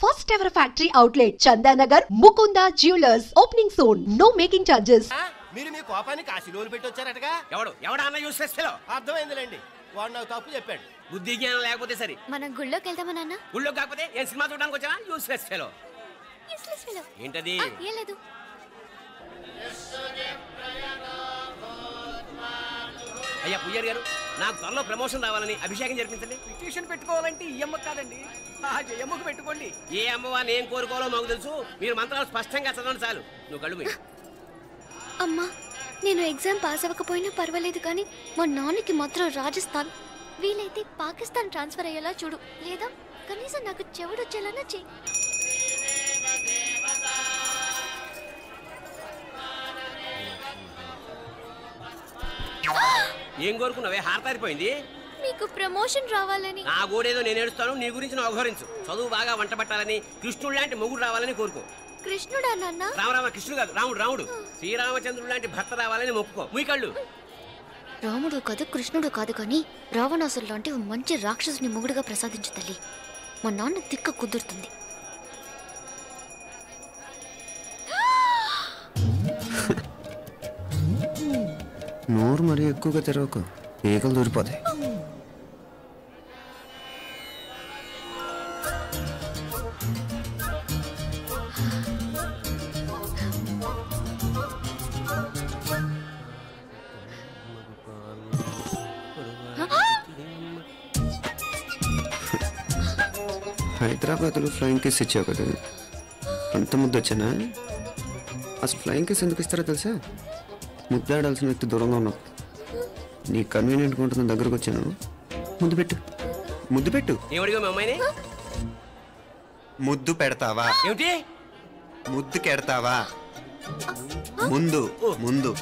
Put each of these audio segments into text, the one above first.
First ever factory outlet, Chandanagar, Mukunda Jewelers. Opening soon. No making charges. మీరు మీ కోపాన్ని కాశీలోలు పెట్టి వచ్చారటగా. ఎవడన్నా యూస్లెస్ ఫెలో. అర్థమైందిలేండి. వాడు నాకు తప్పు చెప్పాడు. బుద్ధి జ్ఞానం లేకపోతే సరే. మనం గుళ్ళోకి వెళ్దామా నాన్న? గుళ్ళో కాకపోతే ఏ సినిమా చూడడానికి వచ్చావా? Useless fellow. Useless fellow. ఏంటది? ఏం లేదు. అయ్యా పుయ్యర్ గారు, నాకు త్వరలో ప్రమోషన్ రావాలని అభిషేకం జరిపించండి. పిటిషన్ పెట్టుకోవాలంటే ఈ అమ్మ కాదండి, ఆ జయమ్మకు పెట్టుకోండి. ఏ అమ్మవారిని ఏం కోరుకోవాలో మాకు తెలుసు. మీరు మంత్రాలు స్పష్టంగా చదవండి చాలు. నువ్వు కళ్ళు మూయి. అమ్మా, నేను ఎగ్జామ్ పాస్ అవ్వకపోయినా పర్వాలేదు, కానీ మా నాన్నకి మాత్రం రాజస్థాన్, వీలైతే పాకిస్తాన్ ట్రాన్స్ఫర్ అయ్యేలా చూడు, లేదా కనీసం నాకు చెవుడు వచ్చేలానా చెయ్యి. ఏం కోరుకున్నావే? హారతారిపోయింది. మీకు ప్రమోషన్ రావాలని. నా గోడేదో నేను ఏడుస్తాను, నీ గురించి నువ్వు అవహరించు. చదువు బాగా వంట పట్టాలని, కృష్ణుడు లాంటి మొగుడు రావాలని కోరుకో. కృష్ణుడా నాన్న? రామరామ కృష్ణుడు కాదు, రాముడు. శ్రీరామచంద్రుడు లాంటి భర్త రావాలని మొక్కుకో. మీ కళ్ళు. రాముడు కాదు, కృష్ణుడు కాదు, కానీ రావణాసురు లాంటి మంచి రాక్షసుని మొగుడుగా ప్రసాదించు తల్లి. మా నాన్న తిక్క కుదురుతుంది. నోరు మరీ ఎక్కువగా తెరవకు, ఈకలు దూరిపోతాయి. హైదరాబాద్లో ఫ్లయింగ్ కేస్ ఇచ్చావు కదా, అంత ముద్దు వచ్చానా? అసలు ఫ్లయింగ్ కేస్ ఎందుకు ఇస్తారో తెలుసా? ముద్దాడాల్సిన వ్యక్తి దూరంగా ఉన్నావు. నీ కన్వీనియంట్గా ఉంటుంది, దగ్గరకు వచ్చాను. ముద్దు పెట్టు, ముద్దు పెట్టు. ఏమడిగా మీ అమ్మాయిని? ముద్దు పెడతావా? ఏమిటి? ముద్దు కెడతావా? ముందు ముందు.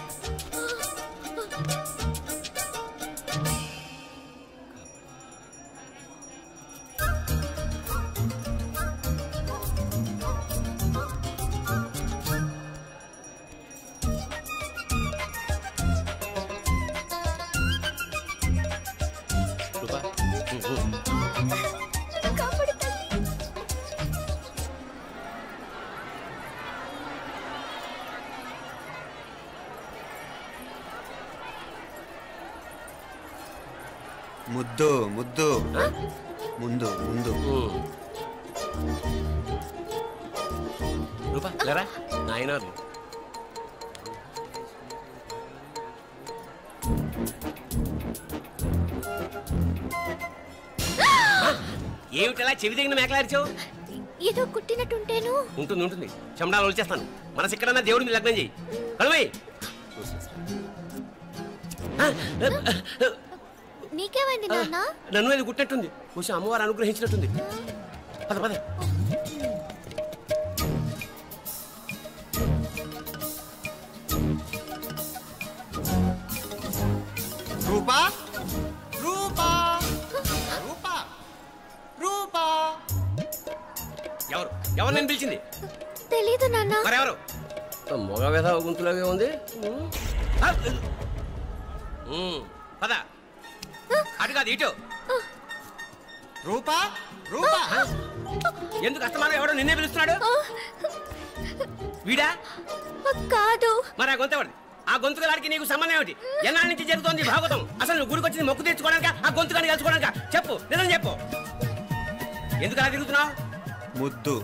ముద్దు ముద్దు ముందు ముందు. రూపా లేరా నాయనారు. ఏమిటలా చెవి దగ్గర మేకలారిచావు? ఏదో కుట్టినట్టుంటేను. ఉంటుంది. చెమడాలు వచ్చేస్తాను. మనసు ఎక్కడన్నా దేవుడి మీద లగ్నం చేయి. కడుమై. నీకేమైంది నాన్న? నన్ను అది కుట్టినట్టుంది. కొంచెం అమ్మవారు అనుగ్రహించినట్టుంది. పద పద. రూపా రూపా రూపా రూపా. ఎవరు నేను పిలిచింది? తెలీదు నాన్న. మరెవరు? మొగ వేధ గుంతులాగే ఉంది. పద. అటు కాదు ఇటు. రూపా రూపా. ఎందుకు అస్తమానం ఎవడో నిన్నే పిలుస్తున్నాడు? వీడా కాదు. మరి ఆ గొంతు ఆ గొంతుకలాడికి నీకు సంబంధం ఏమిటి? ఎన్నాళ్ళ నుంచి జరుగుతోంది భాగవతం? అసలు నువ్వు గుడికి వచ్చింది మొక్కు తీర్చుకోవడానిక, ఆ గొంతుకాన్ని కలుసుకోవడానిక? చెప్పు, నిజం చెప్పు. ఎందుకు అలా తిరుగుతున్నావు? ముద్దు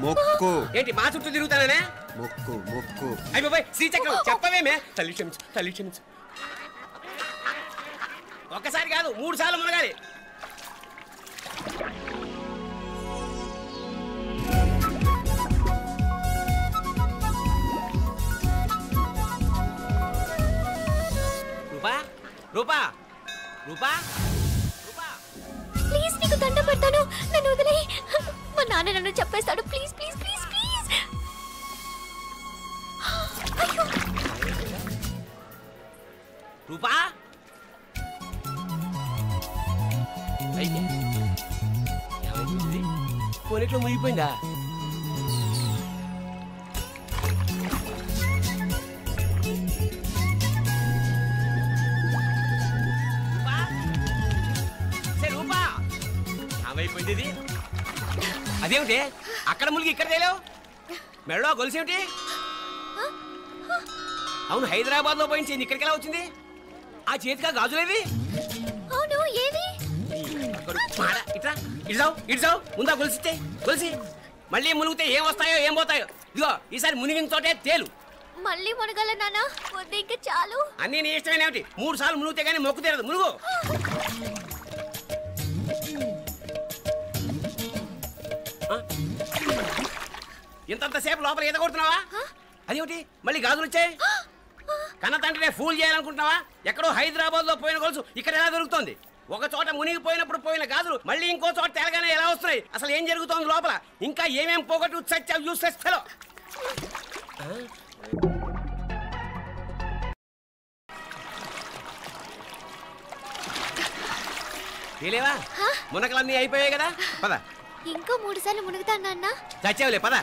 మొక్కు. ఏంటి మా చుట్టూ తిరుగుతానే? మొక్కు మొక్కు. అయిపోయి శ్రీచక్రం చెప్పవేమే? తల్లి క్షమించు, తల్లి క్షమించు. ఒక్కసారి కాదు 3 సార్లు మునగాలి. రూపా రూపా రూపా రూపా, ప్లీజ్ నీకు దండం పెడతాను, నన్ను వదిలేయ్. మా నాన్న నన్ను చెప్పేస్తాడు. Please please please please. అయ్యో రూపా. కొనిట్లో మునిగిపోయిందా? రూపా ఏమైపోయింది? అదేమిటి అక్కడ ములిగి ఇక్కడ తేలేవు? మెడలో గొలుసేమిటి? అవును, హైదరాబాద్ లో పోయించింది ఇక్కడికి ఎలా వచ్చింది? ఆ చేతిగా గాజులేవి? అవును, ఏవి? ఇట్రా ఇడ్సావు ముందా గొలిసితే గొలిసి మళ్ళీ మునిగితే ఏం వస్తాయో ఏం పోతాయో. ఇదిగో ఈసారి మునిగిన చోటే తేలు. మళ్ళీ మునగల నాన్న, వద్దు ఇంకా చాలు. అన్నీ నీ ఇష్టమేనేమిటి? 3 సార్లు మునిగితే కానీ మొక్కు తీరదు. మునుగు. ఇంతంతసేపు లోపల ఈత కొడుతున్నావా? అదేమిటి మళ్ళీ గాజులు వచ్చాయి? కన్న తండ్రినే ఫూల్ చేయాలనుకుంటున్నావా? ఎక్కడో హైదరాబాద్ లో పోయిన గొలుసు ఇక్కడ ఎలా దొరుకుతుంది? ఒక చోట మునిగిపోయినప్పుడు పోయిన గాజులు మళ్ళీ ఇంకో చోట తేలగానే ఎలా వస్తున్నాయి? అసలు ఏం జరుగుతోంది లోపల? ఇంకా ఏమేం పోగొట్టు సచ్చావు యూస్లెస్ ఫెలో. తెలియవా? మునకలన్నీ అయిపోయాయి కదా, పద. ఇంకో 3 సార్లు మునుగుతాను నాన్న. చచ్చావులే, పద.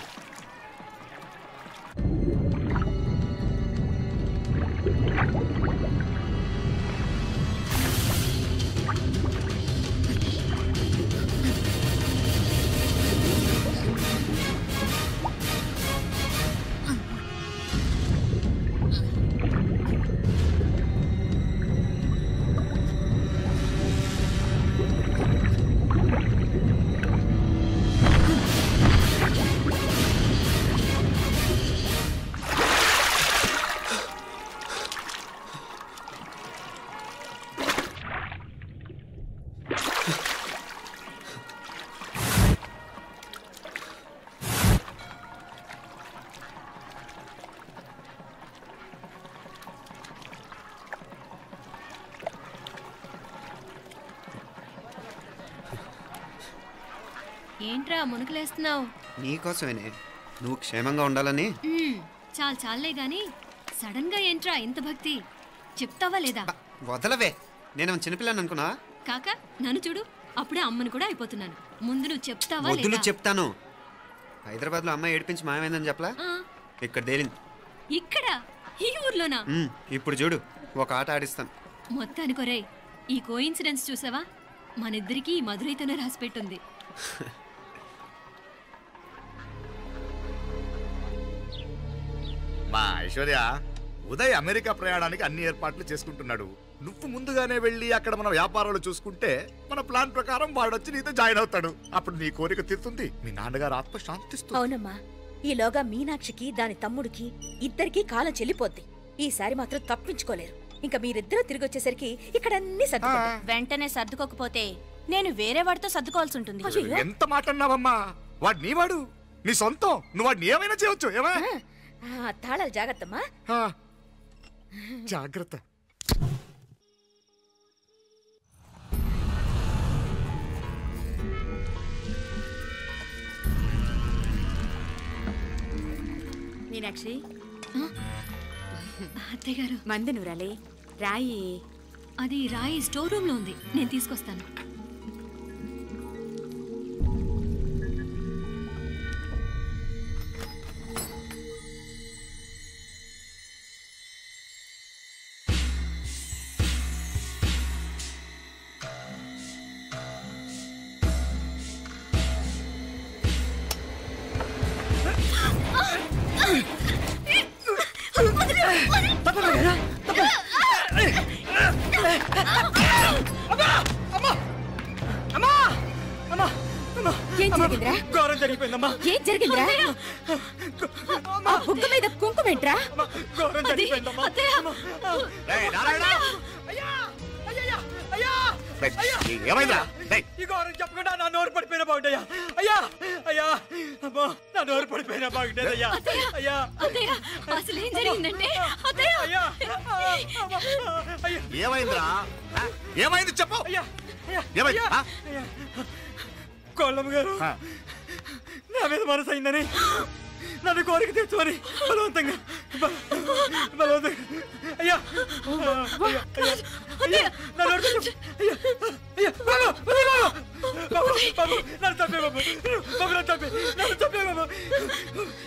ఏంట్రా మునుకులేస్తున్నావు? నీకోసమేనే, నువ్వు క్షేమంగా ఉండాలని. చాలే గాని సడన్ గా ఏంట్రా ఇంత భక్తి? చెప్తావా లేదా? వదలవే, నేను చిన్నపిల్లని అనుకున్నా. కాక నన్ను చూడు, అప్పుడే అమ్మని కూడా అయిపోతున్నాను. ముందు నువ్వు చెప్తావా వద్దు, లేదా? చెప్తాను. హైదరాబాద్ లో అమ్మాయి ఏడిపించి మాయమైందని చెప్పలా? ఇక్కడ తేలింది. ఇక్కడ ఈ ఊర్లోనా? ఇప్పుడు చూడు, ఒక ఆట ఆడిస్తాను. మొత్తానికి ఒరేయ్, ఈ కోయిన్సిడెన్స్ చూసావా? మనిద్దరికి ఈ మధురైతోనే రాసి పెట్టుంది. మా ఐశ్వర్య, ఉదయ్ అమెరికా ప్రయాణానికి అన్ని ఏర్పాట్లు చేసుకుంటున్నాడు. నువ్వు ముందుగానే వెళ్ళి అక్కడ మన వ్యాపారాలు చూసుకుంటే మన ప్లాన్ ప్రకారం వాడొచ్చి నీతో జాయిన్ అవుతాడు. అప్పుడు నీ కోరిక తీరుతుంది, మీ నాన్నగారు ఆత్మ శాంతిస్తుంది. అవునమ్మా, ఈలోగా మీనాక్షికి దాని తమ్ముడికి ఇద్దరికి కాలం చెల్లిపోద్ది. ఈసారి మాత్రం తప్పించుకోలేరు. ఇంకా మీరిద్దరూ తిరిగి వచ్చేసరికి ఇక్కడ అన్ని సర్దుకుంటాయి. వెంటనే సర్దుకోకపోతే నేను వేరే వాడితో సర్దుకోవాల్సి ఉంటుంది. ఎంత మాట అన్నావమ్మా? వాడు నీ వాడు, నీ సొంతం. నువ్వు వాడిని ఏమైనా చేయవచ్చు. తాళాలు జాగ్రత్తమ్మా. జాగ్రత్త. మీనాక్షి, అత్తయ్య గారు, మందు నువ్వురాలే. రాయి అది రాయి స్టోర్ రూమ్ లో ఉంది, నేను తీసుకొస్తాను. ఏం జరిగిందిరా? బుగ్గ మీద కుంకుమేంట్రా? ఏమైందా? ఈ గౌరవం చెప్పకుండా నా నోరు పడిపోయినా బాగుంటాయా? అయ్యా అయ్యా, అమ్మా, నా నోరు పడిపోయినా బాగుండేదయ్యా. అయ్యా అసలు ఏం జరిగిందంటే ఏమైందిరా? ఏమైంది చెప్పు. కోళ్ళమ్మ గారు నా మీద మనసు అయిందని నన్ను కోరిక తెచ్చుకొని బలవంతంగా అయ్యా నన్ను తప్పే బాబు, నన్ను తప్పే బాబు.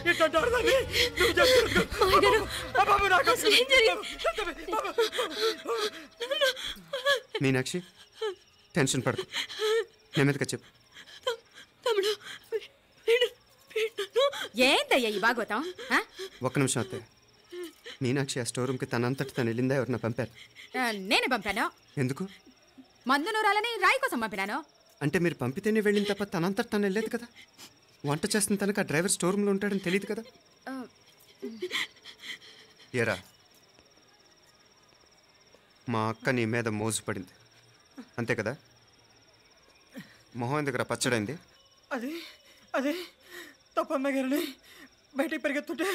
ఇట్లాంటి ఆడదాన్ని నువ్వు చెప్తున్నావు బాబు. నాకు మీనాక్షి, టెన్షన్ పడకు, నెమ్మదిగా చెప్పు. తమ్ముడు, ఏందయ్యా ఈ భాగవతం? ఒక్క నిమిషం అత్తయ్య. మీనాక్షి ఆ స్టోర్ రూమ్కి తనంతటి తను వెళ్ళిందా ఎవరన్నా పంపారు? నేనే పంపాను. ఎందుకు? మందు నూరాలని రాయి కోసం పంపినాను. అంటే మీరు పంపితేనే వెళ్ళిన తప్ప తనంతటి తను వెళ్ళలేదు కదా. వంట చేస్తున్న తనకు ఆ డ్రైవర్ స్టోర్ రూమ్లో ఉంటాడని తెలియదు కదా. ఎరా మా అక్క నీ మీద మోజు పడింది అంతే కదా. మొహం దగ్గర పచ్చడైంది. అదే తప్పమ్మ గారిని బయటికి పరిగెత్తుంటే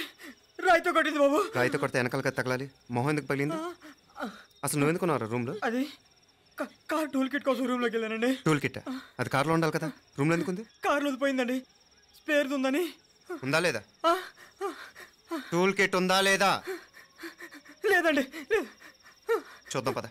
రాయితో కొట్టింది బాబు. రాయితో కొడితే వెనకాలగా తగలాలి. మొహం ఎందుకు పగిలింది? అసలు నువ్వు ఎందుకున్నావు రూమ్లో? అది కార్ టూల్ కిట్ కోసం రూమ్లోకి వెళ్ళానండి. టూల్ కిట్ అది కార్లో ఉండాలి కదా, రూమ్లో ఎందుకు ఉంది? కార్లో పోయిందండి. స్పేర్ ఉందని. ఉందా లేదా? టూల్ కిట్ ఉందా లేదా? లేదండి. చూద్దాం పద.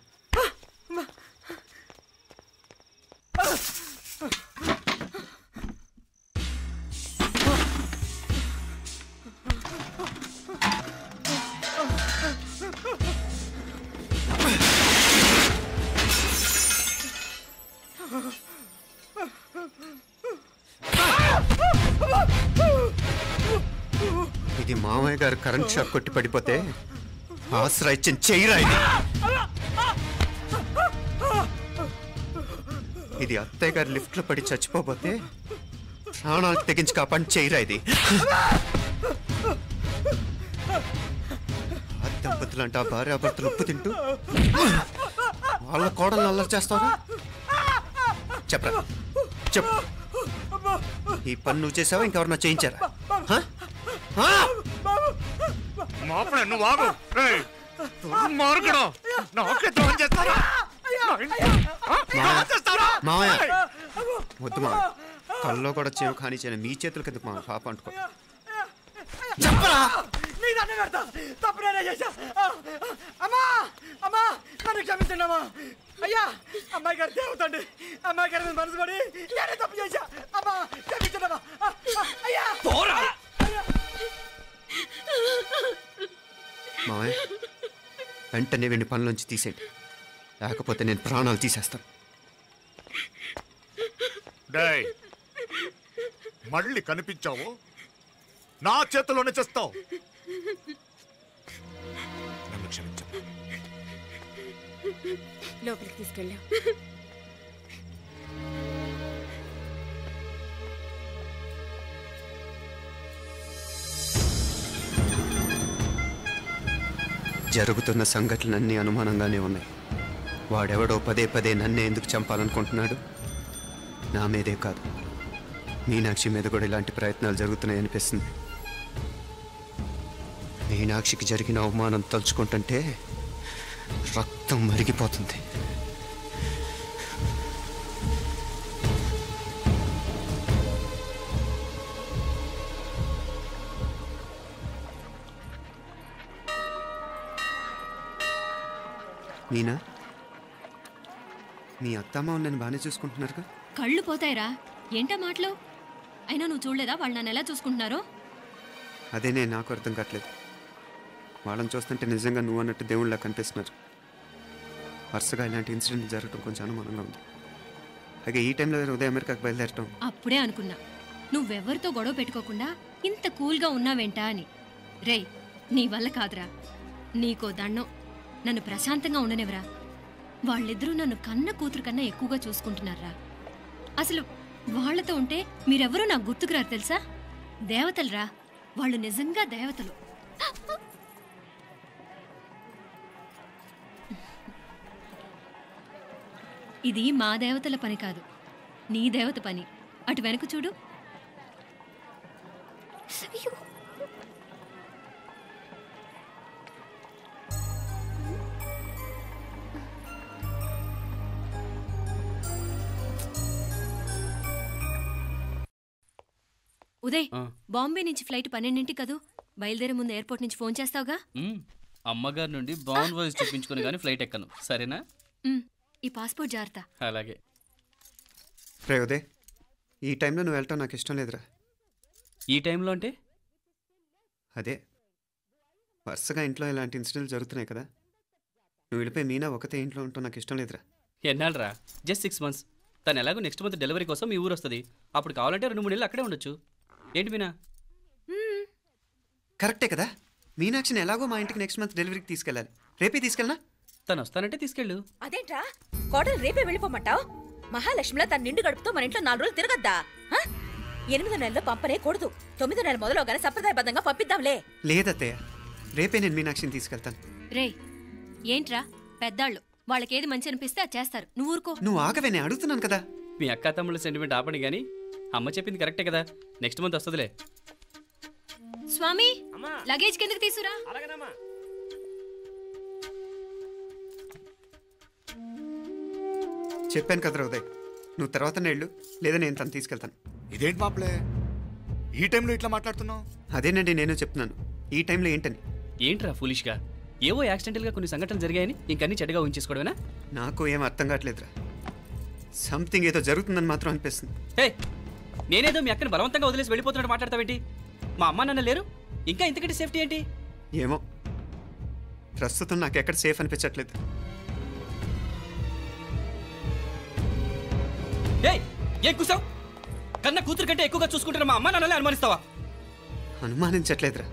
ఇది మామయ్య గారు కరెంట్ షాక్ కొట్టి పడిపోతే ఆసరా ఇచ్చిన చెయ్యిరా ఇది. ఇది అత్తయ్య గారు లిఫ్ట్ లో పడి చచ్చిపోతే ప్రాణాలు తెగించి కాపాడి చెయ్యిరా ఇది. దంపతులంటే ఆ భార్యాభర్తలు ఉప్పు తింటూ వాళ్ళ కోడలు అల్లరి చేస్తారా? చెప్పరా చెప్పు. ఈ పని నువ్వు చేసావా ఇంకెవరన్నా చేయించారా? వద్దు మా కల్లో కూడా చేవు కానీ చేయను. మీ చేతులకి ఎందుకు మా పాప అంటుకో. చెప్పరా. నన్ను క్షమించండి అమ్మా. అయ్యా అమ్మాయి గారు దేవతండి. అమ్మాయి గారి మనసు పడి నేనే తప్పు చేశా. అమ్మా క్షమించండి అమ్మా. అయ్యా మావయ్య వెంటనే వీడిని పనిలోంచి తీసేయండి, లేకపోతే నేను ప్రాణాలు తీసేస్తాను. మళ్ళీ కనిపించావు నా చేతిలోనే చేస్తావు. నన్ను క్షమించు. లోపలికి తీసుకెళ్ళా. జరుగుతున్న సంఘటనలన్నీ అనుమానంగానే ఉన్నాయి. వాడెవడో పదే పదే నన్నే ఎందుకు చంపాలనుకుంటున్నాడు? నా మీదే కాదు, మీనాక్షి మీద కూడా ఇలాంటి ప్రయత్నాలు జరుగుతున్నాయి అనిపిస్తుంది. మీనాక్షికి జరిగిన అవమానం తలుచుకుంటుంటే రక్తం మరిగిపోతుంది. మీనా, మీ అత్తమ్మ నన్ను బాగానే చూసుకుంటున్నారుగా? కళ్ళు పోతాయిరా, ఏంటా మాటలు? అయినా నువ్వు చూడలేదా వాళ్ళు నన్ను ఎలా చూసుకుంటున్నారో? అదేనే నాకు అర్థం కావట్లేదు. వాళ్ళని చూస్తుంటే నిజంగా నువ్వు అన్నట్టు దేవుళ్ళ కనిపిస్తున్నారు. వరుసగా ఇలాంటి ఇన్సిడెంట్ జరగడం కొంచెం అనుమానంగా ఉంది. అలాగే ఈ టైంలో ఉదయం అమెరికాకు బయలుదేరటం. అప్పుడే అనుకున్నా నువ్వెవరితో గొడవ పెట్టుకోకుండా ఇంత కూల్గా ఉన్నావేంటా అని. రేయ్, నీ వల్ల కాదురా. నీకో దండం, నన్ను ప్రశాంతంగా ఉండనివరా. వాళ్ళిద్దరూ నన్ను కన్న కూతురు కన్నా ఎక్కువగా చూసుకుంటున్నారా. అసలు వాళ్లతో ఉంటే మీరెవరూ నాకు గుర్తుకురారు తెలుసా? దేవతలరా వాళ్ళు, నిజంగా దేవతలు. ఇది మా దేవతల పని కాదు, నీ దేవత పని. అటు వెనక చూడు. ఉదయ్, బాంబే నుంచి ఫ్లైట్ 12ంటికి కదూ. బయలుదేరే ముందు ఎయిర్పోర్ట్ నుంచి ఫోన్ చేస్తావుగా? అమ్మగారి నుండి బాండ్ వాయిస్ చెప్పించుకుని కానీ ఫ్లైట్ ఎక్కను, సరేనా? ఈ పాస్పోర్ట్ జాగ్రత్త. అలాగే. రే ఉదయ్, ఈ టైంలో నువ్వు వెళ్ళటం నాకు ఇష్టం లేదురా. ఈ టైంలో అంటే? అదే వరుసగా ఇంట్లో ఇలాంటి ఇన్సిడెంట్లు జరుగుతున్నాయి కదా. నువ్వు వెళ్ళిపోయి మీనా ఒకతే ఇంట్లో ఉంటావు నాకు ఇష్టం లేదురా. ఎన్నాళ్ళరా? Just 6 months. తను ఎలాగో నెక్స్ట్ మంత్ డెలివరీ కోసం మీ ఊరు వస్తుంది. అప్పుడు కావాలంటే 2-3 నెలలు అక్కడే ఉండొచ్చు. ఏంటి మీనా? కరెక్టే కదా, మీనాక్షిని ఎలాగో మా ఇంటికి నెక్స్ట్ మంత్ డెలివరీకి తీసుకెళ్ళాలి. రేపే తీసుకెళ్ళనా? తను వస్తానంటే తీసుకెళ్ళు. అదేంట్రా కోడలు రేపే వెళ్ళిపోమంటావు? మహాలక్ష్మిలా తన నిండు గడుపుతో మన ఇంట్లో 4 రోజులు తిరగద్దా? 8వ నెలలో పంపనే కూడదు. 9వ నెల మొదలుగానే సంప్రదాయబద్ధంగా పంపిద్దాంలే. లేదత్తయ్య, రేపే నేను మీనాక్షిని తీసుకెళ్తాను. రే ఏంట్రా పెద్దాళ్ళు, వాళ్ళకేది మంచి అనిపిస్తే అది చేస్తారు. నువ్వు ఊరుకో. నువ్వు ఆగవే, నేను అడుగుతున్నాను కదా. మీ అక్క తమ్ముళ్ళ సెంటిమెంట్ ఆపండి కానీ అమ్మ చెప్పింది కరెక్టే కదా, నెక్స్ట్ మంత్ వస్తుందిలే. స్వామి లగేజ్ కిందకి తీసురా. చెప్పాను కదరా ఉదయ్, నువ్వు తర్వాత నేళ్ళు లేదా నేను తను తీసుకెళ్తాను. ఇదేంటి మాప్లే ఈ టైంలో ఇట్లా మాట్లాడుతున్నావు? అదేనండి నేను చెప్తున్నాను, ఈ టైంలో ఏంటని. ఏంట్రా ఫులిష్గా, ఏవో యాక్సిడెంటల్గా కొన్ని సంఘటనలు జరిగాయని ఇంకన్నీ చెడ్డగా ఊహించేసుకోవడమేనా? నాకు ఏం అర్థం కావట్లేదురా, సంథింగ్ ఏదో జరుగుతుందని మాత్రం అనిపిస్తుంది. హే, నేనేదో మీ అక్కని బలవంతంగా వదిలేసి వెళ్ళిపోతున్నట్టు మాట్లాడతావేంటి? మా అమ్మ నాన్న లేరు, ఇంకా ఇంతకంటే సేఫ్టీ ఏంటి? ఏమో, ప్రస్తుతం నాకు ఎక్కడ సేఫ్ అనిపించట్లేదు. ఏం కూసావు? కన్నా కూతురు కంటే ఎక్కువగా చూసుకుంటున్న మా అమ్మ నాన్నలే అనుమానిస్తావా? అనుమానించట్లేదురా,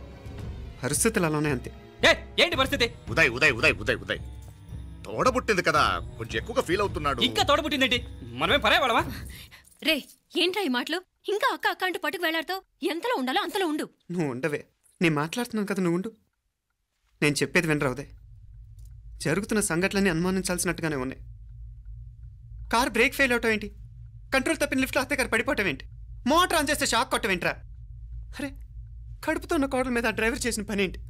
పరిస్థితులు అలానే అంతే. ఏంటి పరిస్థితి? ఉదయ్ ఉదయ్ ఉదయ్ ఉదయ్ ఉదయ్ తోడబుట్టింది కదా, కొంచెం ఎక్కువగా ఫీల్ అవుతున్నాడు. ఇంకా తోడబుట్టిందేంటి? మనమే పరాయవాడవా? రే ఏంట్రా ఈ మాటలు? ఇంకా అక్క అక్క అంటూ పట్టుకు వెళ్లాడుతావు. ఎంతలో ఉండాలో అంతలో ఉండు. నువ్వు ఉండవే, నేను మాట్లాడుతున్నాను కదా, నువ్వు ఉండు. నేను చెప్పేది వినరా ఉదయ్, జరుగుతున్న సంఘటనలన్నీ అనుమానించాల్సినట్టుగానే ఉన్నాయి. కార్ బ్రేక్ ఫెయిల్ అవటం ఏంటి, కంట్రోల్ తప్పిన లిఫ్ట్లో అత్తే గారు పడిపోవటం ఏంటి, మోటార్ ఆన్ చేస్తే షాక్ కొట్టం ఏంట్రా? అరే, కడుపుతో ఉన్న కోడల మీద ఆ డ్రైవర్ చేసిన పని ఏంటి?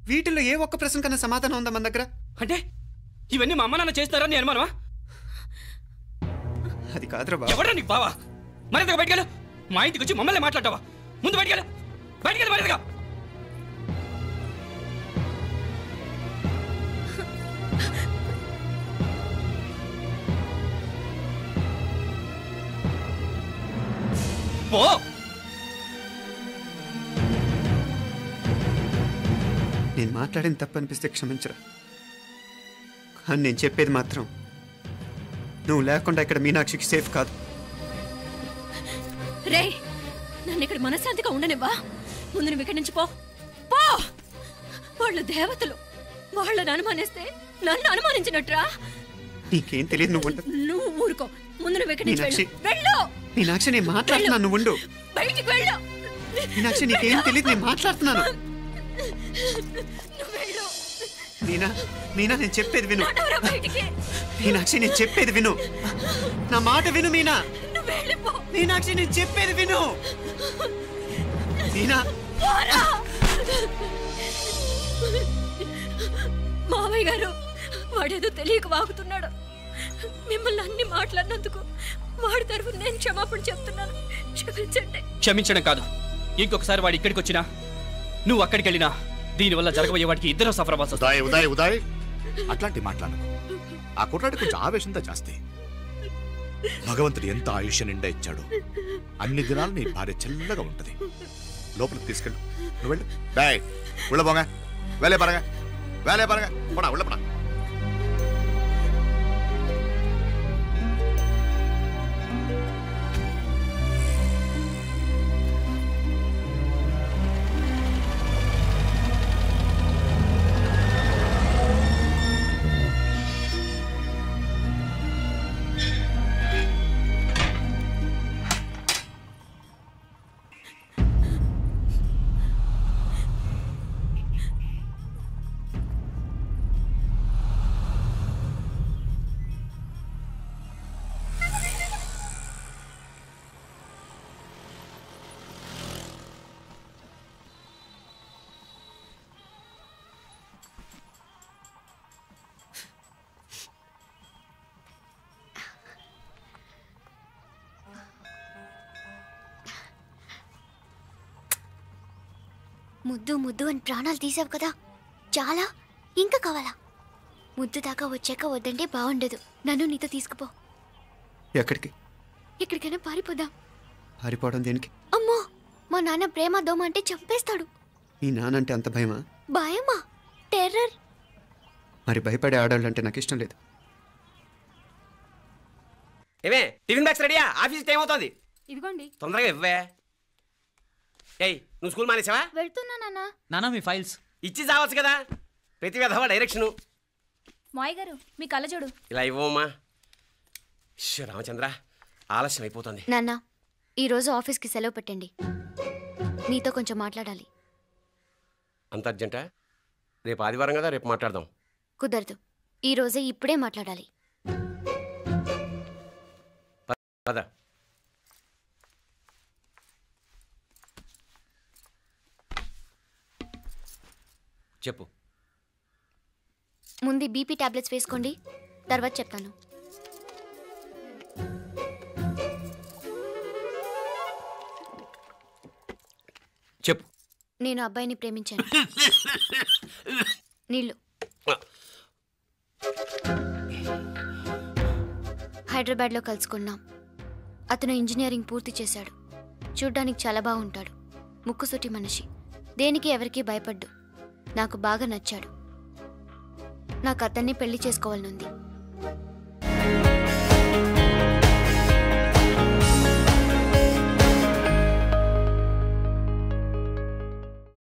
వీటిల్లో ఏ ఒక్క ప్రశ్న కన్నా సమాధానం ఉందా మన దగ్గర? అంటే ఇవన్నీ మా అమ్మ నాన్న చేస్తారా నీ అనుమానమా? అది కాదురా బాబు. ఎవరా నీకు బావా? మరింతగా బయటకెళ్ళు. మా ఇంటికి వచ్చి మమ్మల్ని మాట్లాడతావా? ముందు బయటకెళ్ళు, బయటకెళ్ళు మరింతగా. పో. నేను మాట్లాడిన తప్పు అనిపిస్తే క్షమించరా, కానీ నేను చెప్పేది మాత్రం నువ్వు లేకుండా ఇక్కడ మీనాక్షికి సేఫ్ కాదు. రే నన్ను ఇక్కడ మనశ్శాంతిగా ఉండనివ్వా. ముందు నువ్వు ఇక్కడి నుంచి పో. పో. వాళ్ళు దేవతలు, వాళ్ళని అనుమానిస్తే నన్ను అనుమానించినట్రా. నీకేం తెలియదు, నువ్వు ఊరుకో. ముందు నువ్వు ఇక్కడి నుంచి మీనాక్షి, వెళ్ళు. మీనాక్షి నేను మాట్లాడుతున్నాను, నువ్వు ఉండు. బయటికి వెళ్ళు. మీనాక్షి నీకేం తెలియదు, నేను మాట్లాడుతున్నాను. మీనా, మీనా నేను చెప్పేది విను. మీనాక్షి నేను చెప్పేది విను, నా మాట విను మీనా. మీనాక్షి నేను చెప్పేది విను. మీనా, మావయ్య గారు వాడేదో తెలియక వాగుతున్నాడు. మిమ్మల్ని అన్ని మాట్లాడినందుకు వాడి తరఫున నేను క్షమాపణ చెప్తున్నాను. క్షమించండి. క్షమించడం కాదు, ఇంకొకసారి వాడు ఇక్కడికి వచ్చినా నువ్వు అక్కడికి వెళ్ళినా దీనివల్ల జరగబోయే వాడికి ఇద్దరు సఫర్ అవ్వాల్సి వస్తుంది. ఉదయ్ ఉదయ్ ఉదయ్ అట్లాంటి మాట్లాడు. ఆ కుట్రాడి కొంచెం ఆవేశంతో జాస్తి. భగవంతుడు ఎంత ఆయుష్య నిండా ఇచ్చాడు, అన్ని దినాలు నీ భార్య చల్లగా ఉంటది. లోపలికి తీసుకెళ్ళు, నువ్వు వెళ్ళు. డాయ్ ఉళ్ళ పోగా, వేలే పరగా, వేలే పరగా, పోడా ఉళ్ళ పడా. ముద్దు ముద్దు అని ప్రాణాలు తీసావు కదా, చాలా ఇంకా కావాలా? ముద్దు దాకా వచ్చాక వద్దంటే బాగుండదు. నన్ను నీతో తీసుకుపో. ఎక్కడికి? ఎక్కడికైనా పారిపోదాం. పారిపోవడం దేనికి? అమ్మో, మా నాన్న ప్రేమ దోమ అంటే చంపేస్తాడు. మీ నానంటే అంత భయమా? భయమా? టెర్రర్. మరి భయపడే ఆడాలంటే నాకు ఇష్టం లేదు. ఏమే టిఫిన్ బ్యాగ్స్ రెడీయా? ఆఫీస్ టైం అవుతుంది. ఇదిగోండి. తొందరగా ఇవ్వే. ఏయ్ నువ్వు స్కూల్ మానేసావా? వెళ్తున్నా నాన్న. నానా మీ ఫైల్స్ ఇచ్చి చావచ్చు కదా, ప్రతి విధవా డైరెక్షను. మాయ్ గారు మీ కళ్ళజోడు ఇలా ఇవ్వమ్మా. రామచంద్ర ఆలస్యం అయిపోతుంది. నాన్న ఈరోజు ఆఫీస్కి సెలవు పెట్టండి, నీతో కొంచెం మాట్లాడాలి. అంత అర్జెంటా? రేపు ఆదివారం కదా, రేపు మాట్లాడదాం. కుదరదు, ఈరోజే ఇప్పుడే మాట్లాడాలి. పద. చెప్పు. ముందు బీపీ టాబ్లెట్స్ వేసుకోండి, తర్వాత చెప్తాను. చెప్పు. నేను అబ్బాయిని ప్రేమించాను. నీళ్ళు. హైదరాబాద్లో కలుసుకున్నాం. అతను ఇంజనీరింగ్ పూర్తి చేశాడు. చూడ్డానికి చాలా బాగుంటాడు. ముక్కుసూటి మనిషి, దేనికి ఎవరికీ భయపడ్డు. నాకు బాగా నచ్చాడు. నాకు అతన్ని పెళ్లి చేసుకోవాలనుంది.